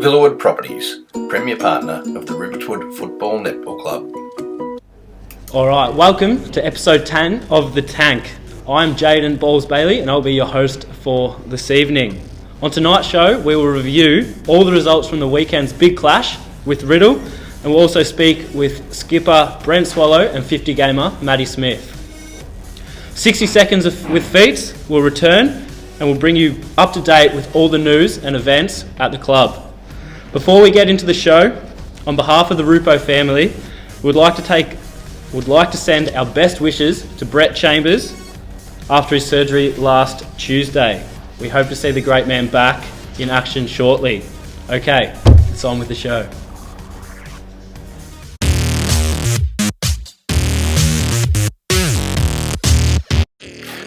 Villawood Properties, premier partner of the Riverwood Football Netball Club. Alright, welcome to episode 10 of The Tank. I'm Jayden Baillie and I'll be your host for this evening. On tonight's show, we will review all the results from the weekend's big clash with Riddle, and we'll also speak with Skipper Brent Swallow and 50 gamer Matty Smith. 60 seconds with Feats will return and we'll bring you up to date with all the news and events at the club. Before we get into the show, on behalf of the Rupo family, we'd like to send our best wishes to Brett Chambers after his surgery last Tuesday. We hope to see the great man back in action shortly. Okay, it's on with the show.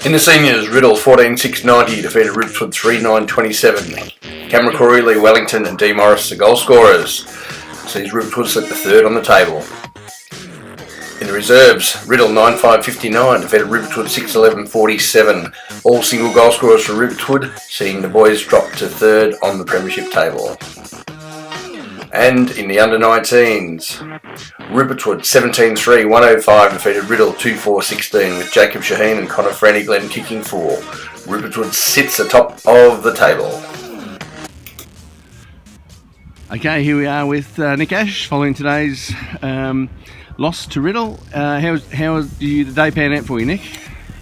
In the seniors, Riddle 14-6-90 defeated Riverwood 3-9-27. Cameron Corey, Lee Wellington and D Morris the goal scorers. Sees Riverwood slip to third on the table. In the reserves, Riddle 9-5-59 defeated Riverwood 6-11-47. All single goal scorers for Riverwood, seeing the boys drop to third on the premiership table. And in the under-19s, Riverwood 17-3-105 defeated Riddle 2-4-16 with Jacob Shaheen and Connor Franny-Glenn kicking four. Riverwood sits atop of the table. Okay, here we are with Nick Ash following today's loss to Riddle. How did the day pan out for you, Nick?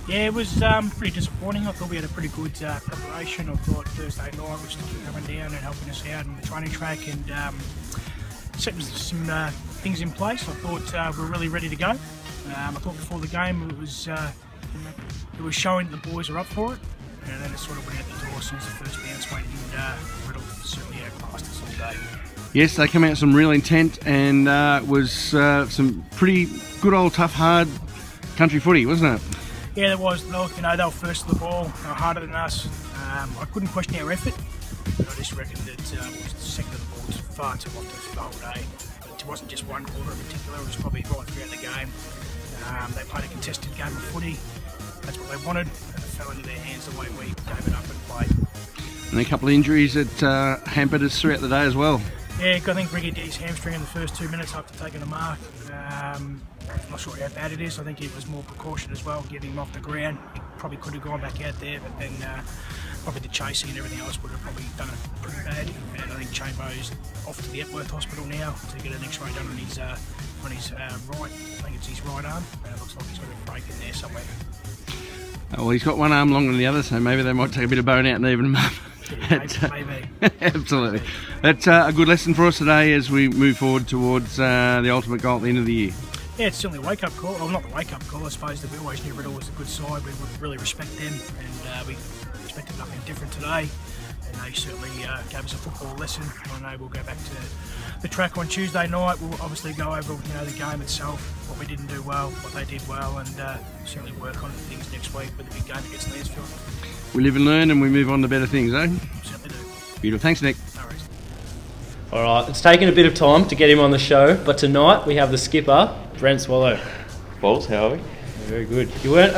Yeah, it was pretty disappointing. I thought we had a pretty good preparation. I thought Thursday night was coming down and helping us out on the training track and setting some things in place. I thought we were really ready to go. I thought before the game it was showing that the boys are up for it, and then it sort of went out the door as soon as the first bounce went, and Riddle certainly outclassed us all day. Yes, they came out some real intent and was some pretty good old tough hard country footy, wasn't it? Yeah, there was. Look, they were first to the ball, they were harder than us. I couldn't question our effort, but I just reckon that we was second to the ball far too often for the whole day. But it wasn't just one quarter in particular, it was probably right throughout the game. They played a contested game of footy, that's what they wanted, and it fell into their hands the way we gave it up and played. And a couple of injuries that hampered us throughout the day as well. Yeah, I think Ricky did his hamstring in the first 2 minutes after taking a mark. I'm not sure how bad it is. I think it was more precaution as well, getting him off the ground. He probably could have gone back out there, but then probably the chasing and everything else would have probably done it pretty bad. And I think Chambo's off to the Epworth Hospital now to get an X-ray done on his right. I think it's his right arm. It looks like he's got a break in there somewhere. Oh, well, he's got one arm longer than the other, so maybe they might take a bit of bone out and even him up. Maybe. Absolutely. That's a good lesson for us today as we move forward towards the ultimate goal at the end of the year. Yeah, it's certainly a wake-up call. Well, not the wake-up call, I suppose, that we always knew Riddle was a good side. We would really respect them, and we expected nothing different today. And they certainly gave us a football lesson. I know we'll go back to the track on Tuesday night. We'll obviously go over the game itself, what we didn't do well, what they did well, and certainly work on things next week with the big game against Lansfield. We live and learn and we move on to better things, eh? Certainly do. Beautiful. Thanks, Nick. No worries. Alright, it's taken a bit of time to get him on the show, but tonight we have the skipper, Brent Swallow. Balls, how are we? Very good. You weren't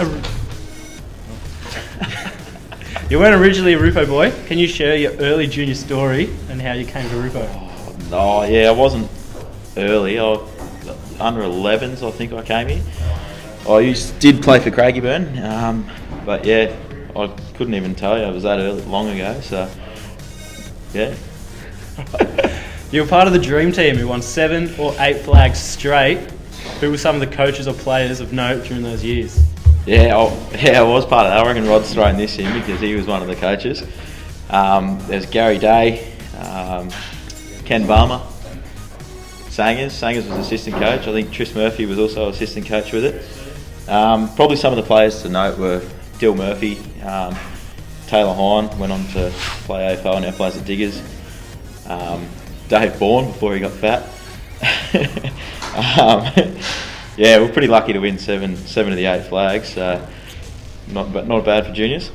originally a Rupo boy. Can you share your early junior story and how you came to Rupo? No, yeah, I wasn't early. Under 11s, I think I came here. I did play for Craigieburn, but yeah, I couldn't even tell you. I was that long ago, so yeah. You were part of the dream team who won 7 or 8 flags straight. Who were some of the coaches or players of note during those years? Yeah, I was part of that. I reckon Rod's throwing this in because he was one of the coaches. There's Gary Day, Ken Balmer, Sangers. Sangers was assistant coach. I think Tris Murphy was also assistant coach with it. Probably some of the players to note were Dill Murphy, Taylor Hine went on to play AFL and now plays at Diggers. Dave Bourne before he got fat. Yeah, we're pretty lucky to win 7 of the 8 flags. Not bad for juniors.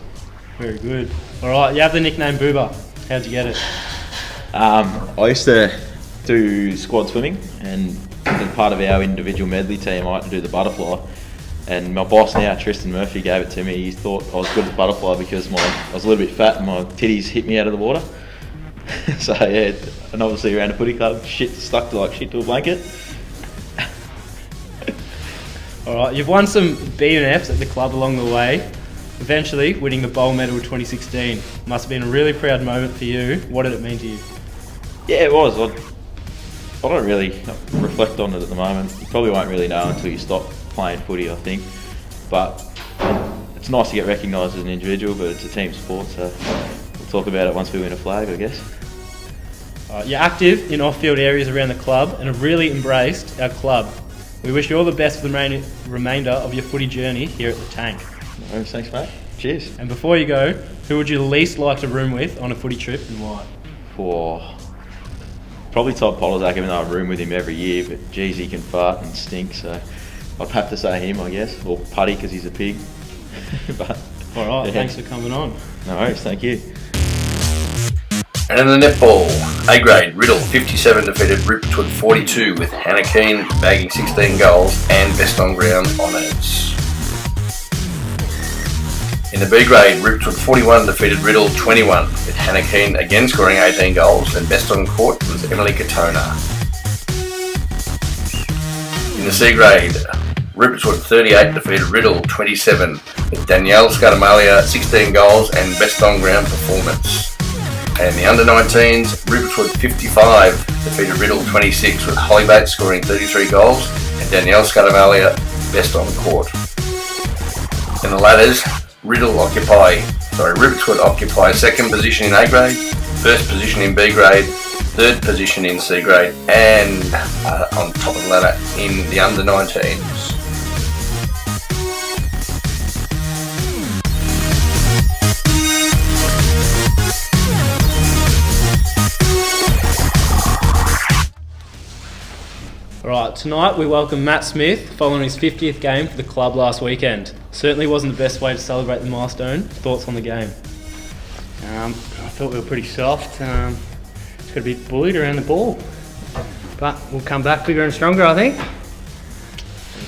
Very good. All right, you have the nickname Booba. How'd you get it? I used to do squad swimming, and as part of our individual medley team, I had to do the butterfly. And my boss now, Tristan Murphy, gave it to me. He thought I was good at butterfly because I was a little bit fat and my titties hit me out of the water. So yeah, and obviously around a footy club, stuck to shit to a blanket. Alright, you've won some B&Fs at the club along the way, eventually winning the Bowl Medal 2016. Must have been a really proud moment for you. What did it mean to you? Yeah, it was. I don't really reflect on it at the moment. You probably won't really know until you stop playing footy, I think. But it's nice to get recognised as an individual, but it's a team sport, so we'll talk about it once we win a flag, I guess. You're active in off-field areas around the club and have really embraced our club. We wish you all the best for the remainder of your footy journey here at the Tank. No, thanks, mate. Cheers. And before you go, who would you least like to room with on a footy trip and why? Probably Todd Polozak, even though I room with him every year, but geez, he can fart and stink, so I'd have to say him, I guess, or Putty because he's a pig. But Alright, yeah. Thanks for coming on. No worries, thank you. And in the netball, A grade, Riddle 57 defeated Ripwood 42 with Hannah Kayne bagging 16 goals and best on ground honours. In the B grade, Ripwood 41 defeated Riddle 21 with Hannah Kayne again scoring 18 goals and best on court was Emily Katona. In the C grade, Ripwood 38 defeated Riddle 27 with Danielle Scudamalia 16 goals and best on ground performance. And the under-19s, Ripwood 55 defeated Riddle 26 with Holly Bates scoring 33 goals and Danielle Scudamalia best on court. In the ladders, Ripwood occupy second position in A grade, first position in B grade, third position in C grade, and on top of the ladder in the under-19s. Alright, tonight we welcome Matt Smith following his 50th game for the club last weekend. Certainly wasn't the best way to celebrate the milestone. Thoughts on the game? I thought we were pretty soft. Just got to be bullied around the ball. But we'll come back bigger and stronger, I think.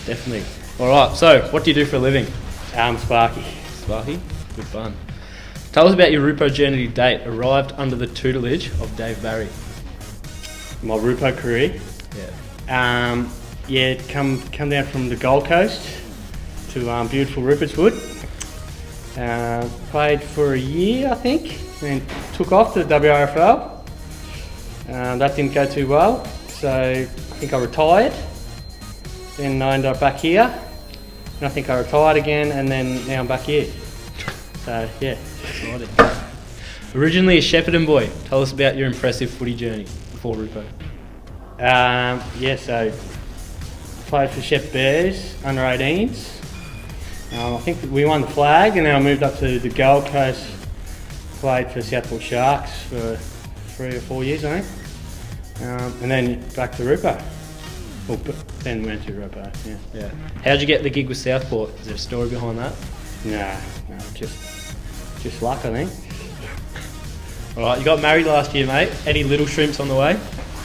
Definitely. Alright, so what do you do for a living? Sparky. Sparky? Good fun. Tell us about your Rupo journey to date. Arrived under the tutelage of Dave Barry. My Rupo career. Yeah. Come down from the Gold Coast to beautiful Rupertswood. Played for a year, I think, and took off to the WRFL. That didn't go too well, so I think I retired. Then I ended up back here, and I think I retired again, and then now I'm back here. So yeah. Exciting. Originally a Shepparton boy, tell us about your impressive footy journey before Rupo. So played for Shep Bears under 18s. I think we won the flag, and then I moved up to the Gold Coast. Played for Southport Sharks for 3 or 4 years, I think, and then back to Rupo. Well, then went to Rupo. Yeah. How'd you get the gig with Southport? Is there a story behind that? No, just luck, I think. All right, you got married last year, mate. Any little shrimps on the way?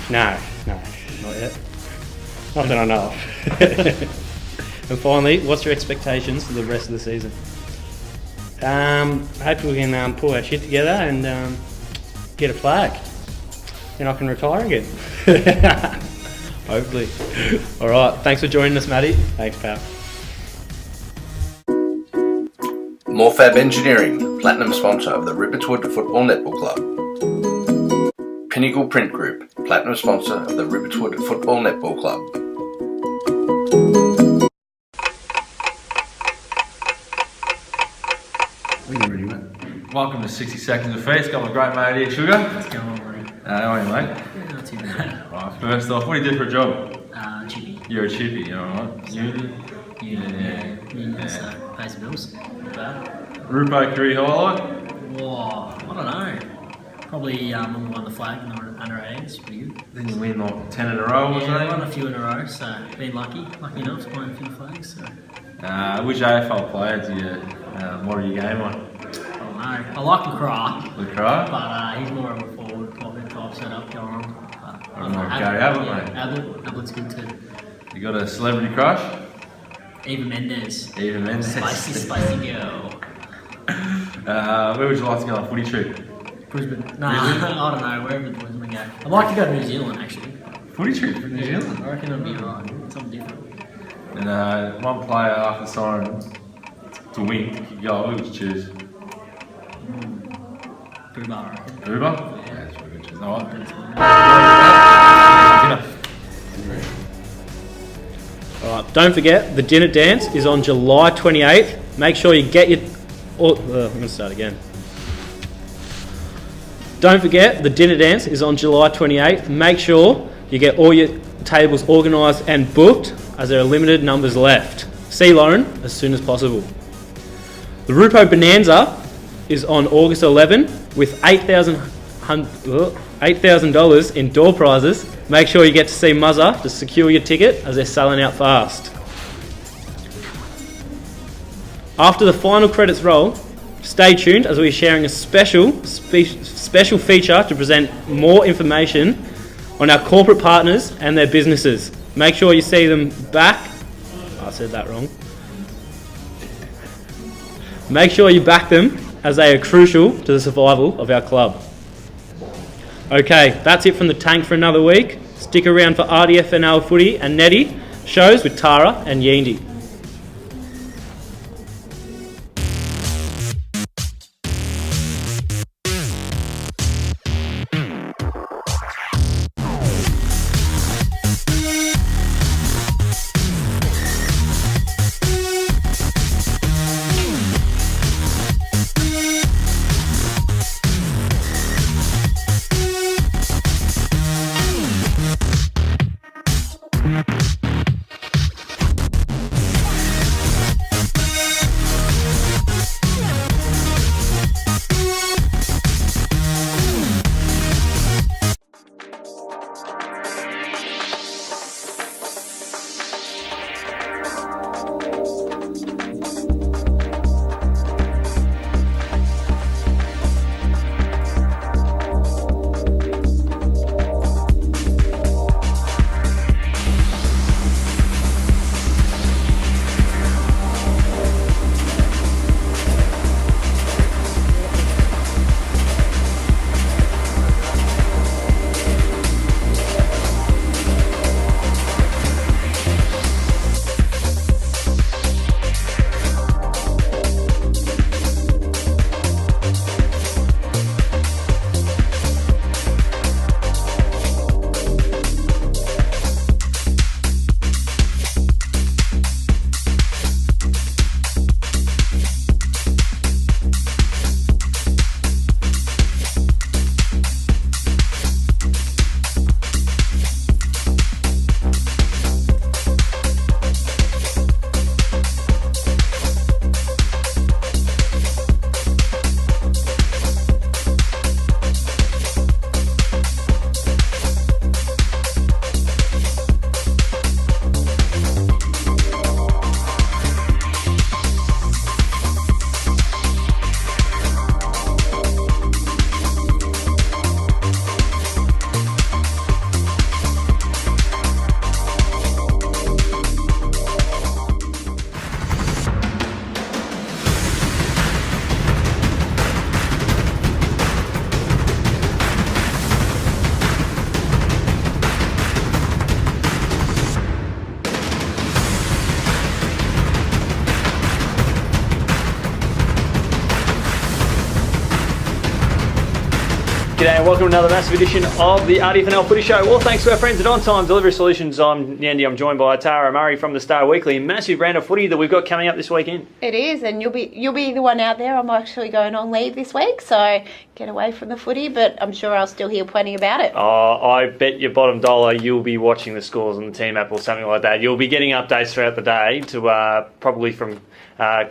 No, Not yet. not that I know of. And finally, what's your expectations for the rest of the season? Hopefully we can pull our shit together and get a flag. Then I can retire again. Hopefully. All right, thanks for joining us, Matty. Thanks, pal. Morfab Engineering, platinum sponsor of the Rippertswood Football Netball Club. Pinnacle Print Group, platinum sponsor of the Rippertswood Football Netball Club. Welcome to 60 Seconds of Feats. Got my great mate here, Sugar. What's going on, bro? How are you, mate? Yeah, not too bad. Right, first off, what do you do for a job? Chippy. You're a chippy, you alright? Yeah. So, pays the bills. Not bad. Rupo career highlight? Whoa, I don't know. Probably when we won the flag in the under 18s, pretty good. Then you win like 10 in a row or Yeah, I won something? a few in a row, so been lucky enough to win a few flags. So Which AFL player do you model your game on? I don't know. I like McCraw, Lucra? but he's more of a forward type setup going on. Or more of Gary Ablett, yeah, mate? Ablett's good too. You got a celebrity crush? Eva Mendes. Even Mendes. Spicy girl. Where would you like to go on a footy trip? Brisbane. No, I don't know. Wherever the boys want to go. I'd like to go to New Zealand actually. Footy trip for New Zealand. I reckon it'll be alright. Something different. And one player after siren to win to kick goal, who would you choose? Booba, I reckon. Uber? Yeah, that's pretty good choice. Alright. Alright, don't forget, the dinner dance is on July 28th. Make sure you get your... I'm going to start again. Don't forget, the dinner dance is on July 28th. Make sure you get all your tables organised and booked, as there are limited numbers left. See Lauren as soon as possible. The Rupo Bonanza is on August 11 with $8,000 in door prizes. Make sure you get to see Muzza to secure your ticket, as they're selling out fast. After the final credits roll, stay tuned as we're sharing a special feature to present more information on our corporate partners and their businesses. Make sure you see them back. I said that wrong. Make sure you back them, as they are crucial to the survival of our club. Okay, that's it from the tank for another week. Stick around for RDFNL Footy and Netty shows with Tara and Yeendy. G'day and welcome to another massive edition of the RDFNL Footy Show. Well, thanks to our friends at On Time Delivery Solutions. I'm Yeendy. I'm joined by Tara Murray from the Star Weekly. Massive round of footy that we've got coming up this weekend. It is, and you'll be the one out there. I'm actually going on leave this week, so get away from the footy, but I'm sure I'll still hear plenty about it. I bet your bottom dollar you'll be watching the scores on the team app or something like that. You'll be getting updates throughout the day to probably from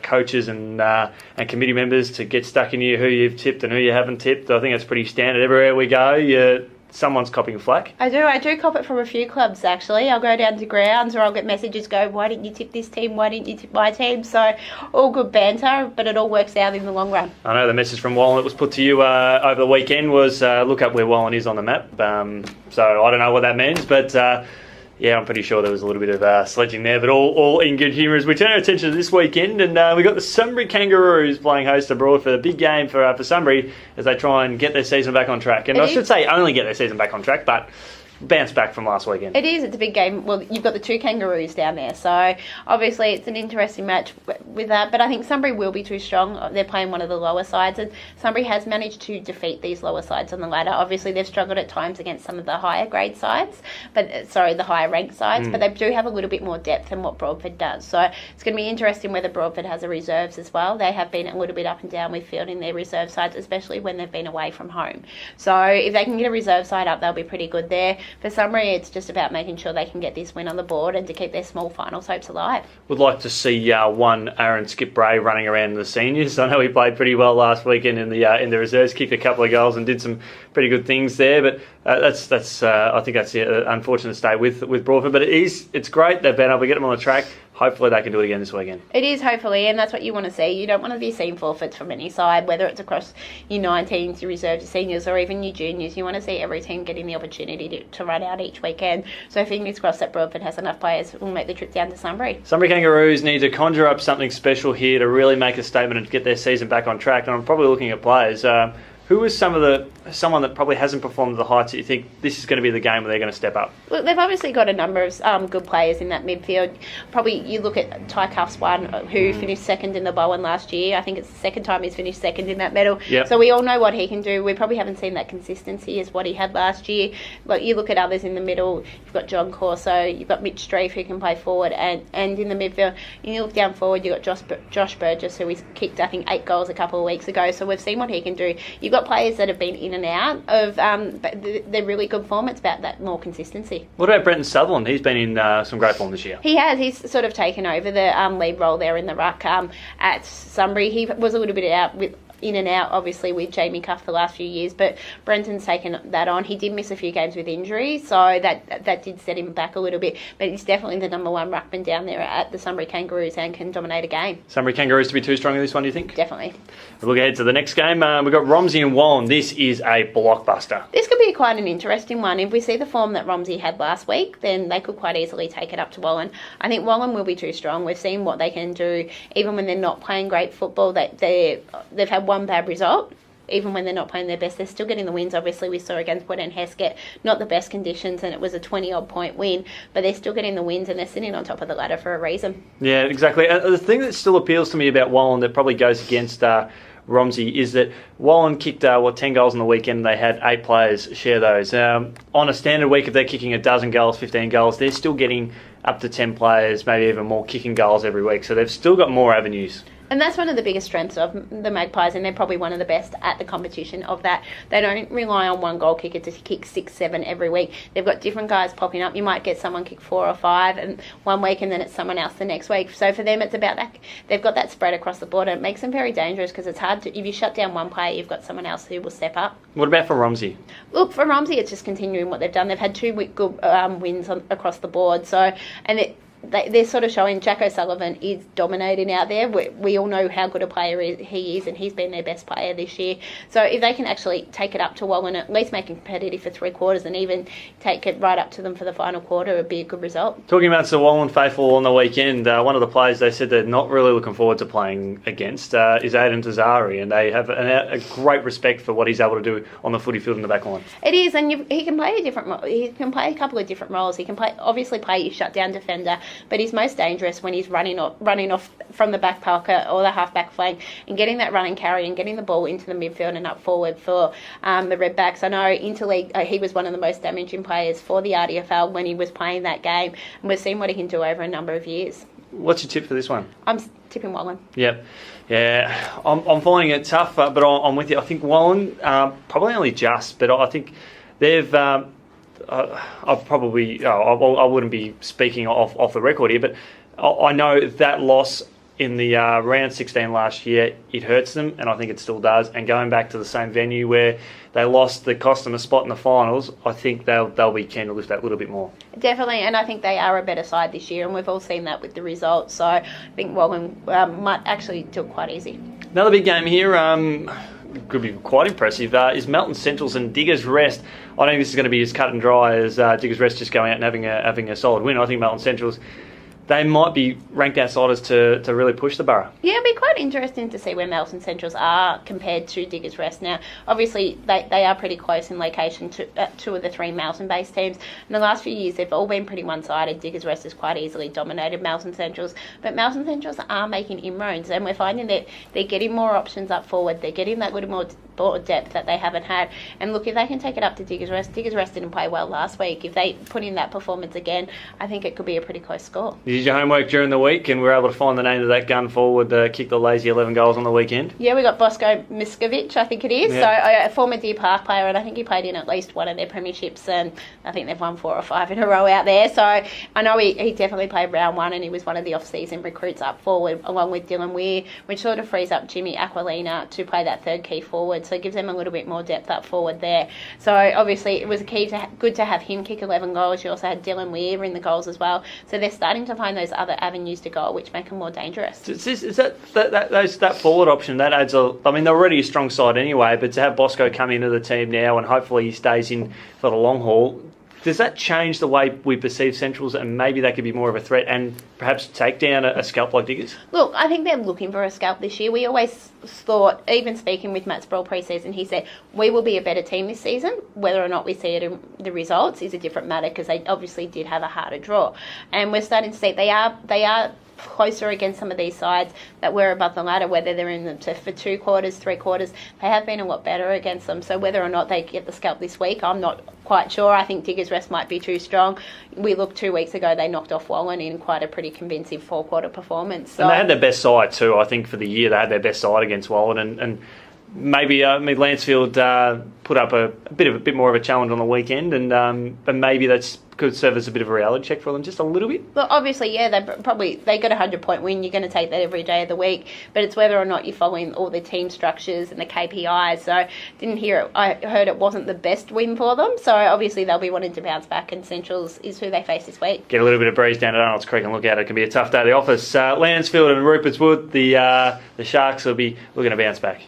coaches and committee members to get stuck into who you've tipped and who you haven't tipped. I think that's pretty standard. Everywhere we go, someone's copying flack. I do cop it from a few clubs actually. I'll go down to grounds or I'll get messages go, why didn't you tip this team, why didn't you tip my team? So all good banter, but it all works out in the long run. I know the message from Wallen that was put to you over the weekend was look up where Wallen is on the map. So I don't know what that means, but Yeah, I'm pretty sure there was a little bit of sledging there, but all in good humour as we turn our attention to this weekend. And we got the Sunbury Kangaroos playing host to Broadford. A big game for Sunbury as they try and get their season back on track. And I should say only get their season back on track, but bounce back from last weekend. It is. It's a big game. Well, you've got the two Kangaroos down there, so obviously it's an interesting match with that. But I think Sunbury will be too strong. They're playing one of the lower sides, and Sunbury has managed to defeat these lower sides on the ladder. Obviously, they've struggled at times against some of the higher grade sides, the higher ranked sides. But they do have a little bit more depth than what Broadford does. So it's going to be interesting whether Broadford has a reserves as well. They have been a little bit up and down with fielding their reserve sides, especially when they've been away from home. So if they can get a reserve side up, they'll be pretty good there. For Sunbury, it's just about making sure they can get this win on the board and to keep their small finals hopes alive. Would like to see one Aaron Skip Bray running around in the seniors. I know he played pretty well last weekend in the reserves, kicked a couple of goals and did some pretty good things there. But that's I think that's the unfortunate state with Broadford. But it's great they've been able to get them on the track. Hopefully they can do it again this weekend. It is, hopefully, and that's what you want to see. You don't want to be seeing forfeits from any side, whether it's across your 19s, your reserves, your seniors, or even your juniors. You want to see every team getting the opportunity to run out each weekend. So fingers crossed that Broadford has enough players who will make the trip down to Sunbury. Sunbury Kangaroos need to conjure up something special here to really make a statement and get their season back on track. And I'm probably looking at players. Who is someone that probably hasn't performed to the heights that you think this is going to be the game where they're going to step up? Look, they've obviously got a number of good players in that midfield. Probably you look at Ty Cuff's one, who finished second in the Bowen last year. I think it's the second time he's finished second in that medal. Yep. So we all know what he can do. We probably haven't seen that consistency as what he had last year. But you look at others in the middle. You've got John Corso, you've got Mitch Streif who can play forward, and in the midfield. You look down forward, you've got Josh Burgess who he's kicked I think 8 goals a couple of weeks ago. So we've seen what he can do. You've got players that have been in and out of but they're really good form. It's about that more consistency. What about Brenton Sutherland? He's been in some great form this year. He has. He's sort of taken over the lead role there in the ruck at Sunbury. He was a little bit in and out, obviously, with Jamie Cuff the last few years, but Brenton's taken that on. He did miss a few games with injury, so that did set him back a little bit, but he's definitely the number one ruckman down there at the Sunbury Kangaroos and can dominate a game. Sunbury Kangaroos to be too strong in this one, do you think? Definitely. We'll look ahead to the next game. We've got Romsey and Wallen. This is a blockbuster. This could be quite an interesting one. If we see the form that Romsey had last week, then they could quite easily take it up to Wallen. I think Wallen will be too strong. We've seen what they can do, even when they're not playing great football. They've had one bad result. Even when they're not playing their best, they're still getting the wins. Obviously, we saw against Wood and Heskett, not the best conditions, and it was a 20-odd point win, but they're still getting the wins, and they're sitting on top of the ladder for a reason. Yeah, exactly. The thing that still appeals to me about Wallen that probably goes against Romsey is that Wallen kicked 10 goals on the weekend. They had 8 players share those. On a standard week, if they're kicking a dozen goals, 15 goals, they're still getting up to 10 players, maybe even more, kicking goals every week. So they've still got more avenues. And that's one of the biggest strengths of the Magpies, and they're probably one of the best at the competition of that. They don't rely on one goal kicker to kick 6, 7 every week. They've got different guys popping up. You might get someone kick 4 or 5 and one week, and then it's someone else the next week. So for them, it's about that. They've got that spread across the board, and it makes them very dangerous because it's hard to. If you shut down one player, you've got someone else who will step up. What about for Romsey? Look, for Romsey, it's just continuing what they've done. They've had 2 good wins across the board. So, and they're sort of showing Jack O'Sullivan is dominating out there. We all know how good a player he is, and he's been their best player this year. So if they can actually take it up to Wallen, at least make it competitive for 3 quarters, and even take it right up to them for the final quarter, it would be a good result. Talking about the Wallen faithful on the weekend, one of the players they said they're not really looking forward to playing against is Aidan Tazari, and they have a great respect for what he's able to do on the footy field in the back line. It is, and he can play he can play a couple of different roles. He can obviously play your shutdown defender, but he's most dangerous when he's running off from the back pocket or the half-back flank and getting that run and carry and getting the ball into the midfield and up forward for the Redbacks. I know Interleague, he was one of the most damaging players for the RDFL when he was playing that game, and we've seen what he can do over a number of years. What's your tip for this one? I'm tipping Wallen. Yep. Yeah, I'm finding it tough, but I'm with you. I think Wallen, probably only just, but I think they've... I wouldn't be speaking off the record here, but I know that loss in the round 16 last year, it hurts them, and I think it still does. And going back to the same venue where they lost, that cost them a spot in the finals, I think they'll be keen to lift that little bit more. Definitely, and I think they are a better side this year, and we've all seen that with the results. So I think Wallen might actually do it quite easy. Another big game here. could be quite impressive is Melton Centrals and Diggers Rest. I don't think this is going to be as cut and dry as Diggers Rest just going out and having a solid win. I think Melton Centrals, they might be ranked outsiders to really push the Borough. Yeah, it'll be quite interesting to see where Melton Centrals are compared to Diggers Rest. Now, obviously, they are pretty close in location to two of the three Melton-based teams. In the last few years, they've all been pretty one-sided. Diggers Rest has quite easily dominated Melton Centrals. But Melton Centrals are making inroads, and we're finding that they're getting more options up forward. They're getting that little more depth that they haven't had. And look, if they can take it up to Diggers Rest didn't play well last week. If they put in that performance again, I think it could be a pretty close score. You did your homework during the week and were able to find the name of that gun forward that kicked the lazy 11 goals on the weekend? Yeah, we got Bosco Miskovic, I think it is. Yeah. So a former Deer Park player, and I think he played in at least one of their premierships, and I think they've won 4 or 5 in a row out there. So I know he definitely played round 1, and he was one of the off-season recruits up forward, along with Dylan Weir, which sort of frees up Jimmy Aquilina to play that third key forward. So it gives them a little bit more depth up forward there. So obviously it was good to have him kick 11 goals. You also had Dylan Weir in the goals as well. So they're starting to find those other avenues to goal, which make them more dangerous. Is that forward option, that adds they're already a strong side anyway, but to have Bosco come into the team now and hopefully he stays in for the long haul, does that change the way we perceive Centrals, and maybe they could be more of a threat and perhaps take down a scalp like Diggers? Look, I think they're looking for a scalp this year. We always thought, even speaking with Matt Sproul pre-season, he said, we will be a better team this season. Whether or not we see it in the results is a different matter, because they obviously did have a harder draw. And we're starting to see they are closer against some of these sides that were above the ladder, whether they're in them for 2 quarters, 3 quarters, they have been a lot better against them. So whether or not they get the scalp this week, I'm not quite sure. I think Diggers Rest might be too strong. We looked 2 weeks ago, they knocked off Wallen in quite a pretty convincing 4-quarter performance. So, and they had their best side too, I think, for the year. They had their best side against Wallen, and maybe Lansfield put up a bit more of a challenge on the weekend, and maybe that's could serve as a bit of a reality check for them, just a little bit. Well, obviously, yeah, they got a 100-point win. You're going to take that every day of the week, but it's whether or not you're following all the team structures and the KPIs. So didn't hear it. I heard it wasn't the best win for them. So obviously they'll be wanting to bounce back, and Centrals is who they face this week. Get a little bit of breeze down at Arnold's Creek and look out. It can be a tough day at the office. Lansfield and Rupert's Wood, the Sharks will be looking to bounce back.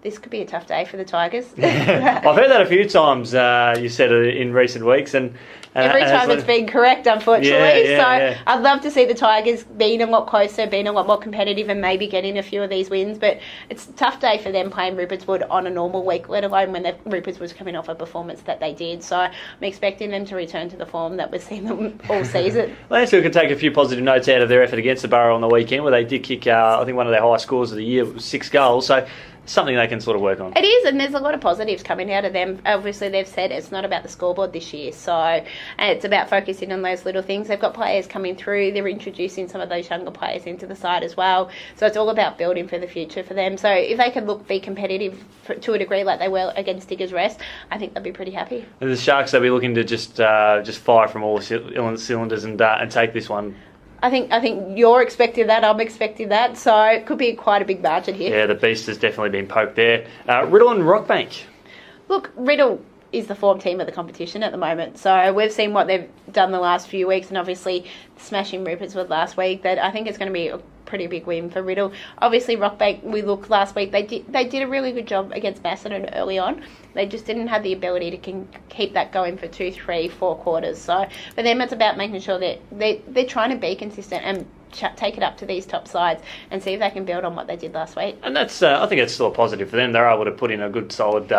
This could be a tough day for the Tigers. I've heard that a few times. You said it in recent weeks, and every time it's been correct, unfortunately. Yeah. I'd love to see the Tigers being a lot closer, being a lot more competitive, and maybe getting a few of these wins. But it's a tough day for them playing Rupert's Wood on a normal week, let alone when Rupert's was coming off a performance that they did. So I'm expecting them to return to the form that we've seen them all season. Lansfield can take a few positive notes out of their effort against the Borough on the weekend, where they did kick, I think, one of their highest scores of the year. It was 6 goals. So something they can sort of work on. It is, and there's a lot of positives coming out of them. Obviously, they've said it's not about the scoreboard this year, so it's about focusing on those little things. They've got players coming through. They're introducing some of those younger players into the side as well. So it's all about building for the future for them. So if they can be competitive to a degree like they were against Diggers Rest, I think they'll be pretty happy. And the Sharks, they'll be looking to just fire from all cylinders and take this one. I think you're expecting that. I'm expecting that. So it could be quite a big margin here. Yeah, the beast has definitely been poked there. Riddle and Rockbank. Look, Riddle is the form team of the competition at the moment. So we've seen what they've done the last few weeks, and obviously smashing Rupert's Wood last week. That I think it's going to be a pretty big win for Riddle. Obviously, Rockbank, we looked last week, they did a really good job against Macedon early on. They just didn't have the ability to keep that going for 2, 3, 4 quarters. So for them, it's about making sure that they're trying to be consistent and take it up to these top sides and see if they can build on what they did last week. And that's I think it's still a positive for them. They're able to put in a good, solid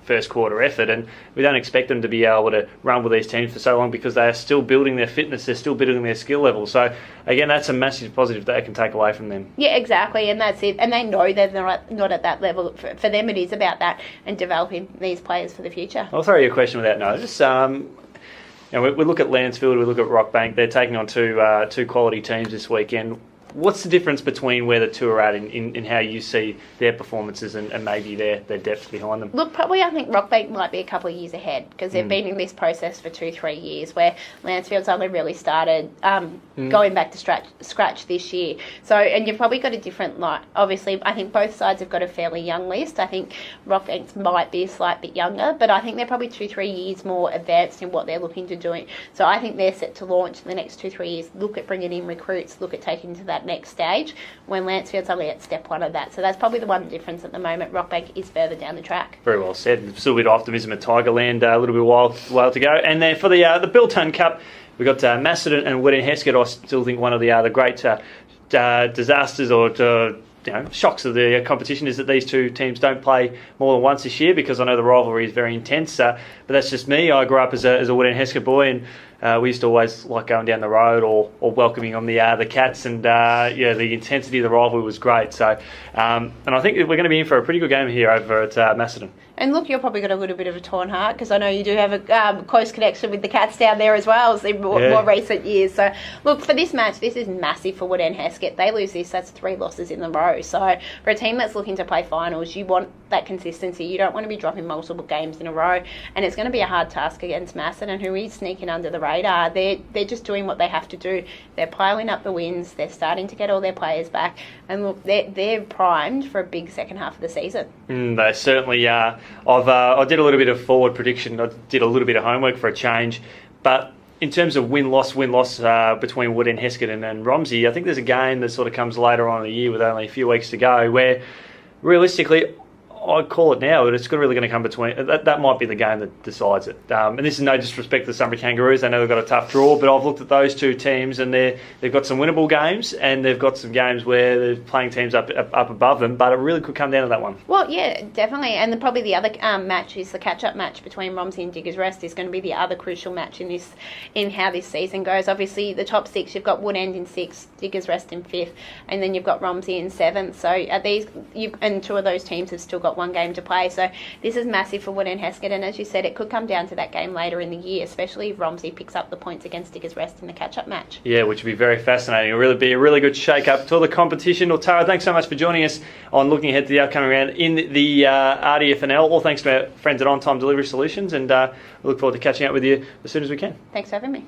first quarter effort, and we don't expect them to be able to run with these teams for so long, because they are still building their fitness, they're still building their skill level. So again, that's a massive positive that they can take away from them. Yeah, exactly, and that's it. And they know they're not at that level. For them, it is about that and developing these players for the future. I'll throw you a question without notice. We look at Lansfield, we look at Rockbank. They're taking on two quality teams this weekend. What's the difference between where the two are at in how you see their performances and maybe their depth behind them? Look, probably I think Rockbank might be a couple of years ahead, because they've been in this process for 2-3 years, where Lansfield's only really started going back to scratch this year. So, and you've probably got a different light. Obviously, I think both sides have got a fairly young list. I think Rockbank might be a slight bit younger, but I think they're probably 2-3 years more advanced in what they're looking to do. So I think they're set to launch in the next 2-3 years, look at bringing in recruits, look at taking to that that next stage, when Lancefield's only at step one of that. So that's probably the one difference at the moment. Rockbank is further down the track. Very well said. Still a bit of optimism at Tigerland, a little bit while to go. And then for the Bilton Cup, we've got Macedon and Woodend Heskett. I still think one of the great disasters or shocks of the competition is that these two teams don't play more than once this year, because I know the rivalry is very intense. But that's just me. I grew up as a Woodend Heskett boy, and we used to always like going down the road or welcoming on the Cats, and the intensity of the rivalry was great. So, and I think we're going to be in for a pretty good game here over at Macedon. And look, you've probably got a little bit of a torn heart, because I know you do have a close connection with the Cats down there as well as in more recent years. So, look, for this match, this is massive for Woodend Heskett. They lose this, that's 3 losses in a row. So, for a team that's looking to play finals, you want that consistency. You don't want to be dropping multiple games in a row. And it's going to be a hard task against Macedon, who is sneaking under the radar. They're just doing what they have to do. They're piling up the wins. They're starting to get all their players back. And look, they're primed for a big second half of the season. They certainly are. I did a little bit of forward prediction. I did a little bit of homework for a change. But in terms of win-loss between Woodend Heskett and Romsey, I think there's a game that sort of comes later on in the year with only a few weeks to go where, realistically, I'd call it now, but it's really going to come between. That might be the game that decides it. And this is no disrespect to the Sunbury Kangaroos. I know they've got a tough draw, but I've looked at those two teams, and they've got some winnable games, and they've got some games where they're playing teams up above them. But it really could come down to that one. Well, yeah, definitely. And probably the other match is the catch-up match between Romsey and Diggers Rest is going to be the other crucial match in how this season goes. Obviously, the top 6, you've got Woodend in 6th, Diggers Rest in 5th, and then you've got Romsey in 7th. So and 2 of those teams have still got one game to play. So this is massive for Woodend Heskett, and as you said, it could come down to that game later in the year, especially if Romsey picks up the points against Diggers Rest in the catch-up match. Yeah, which would be very fascinating. It'll really be a really good shake-up to the competition. Well, Tara, thanks so much for joining us on looking ahead to the upcoming round in the RDFNL. All thanks to our friends at On Time Delivery Solutions, and we look forward to catching up with you as soon as we can. Thanks for having me.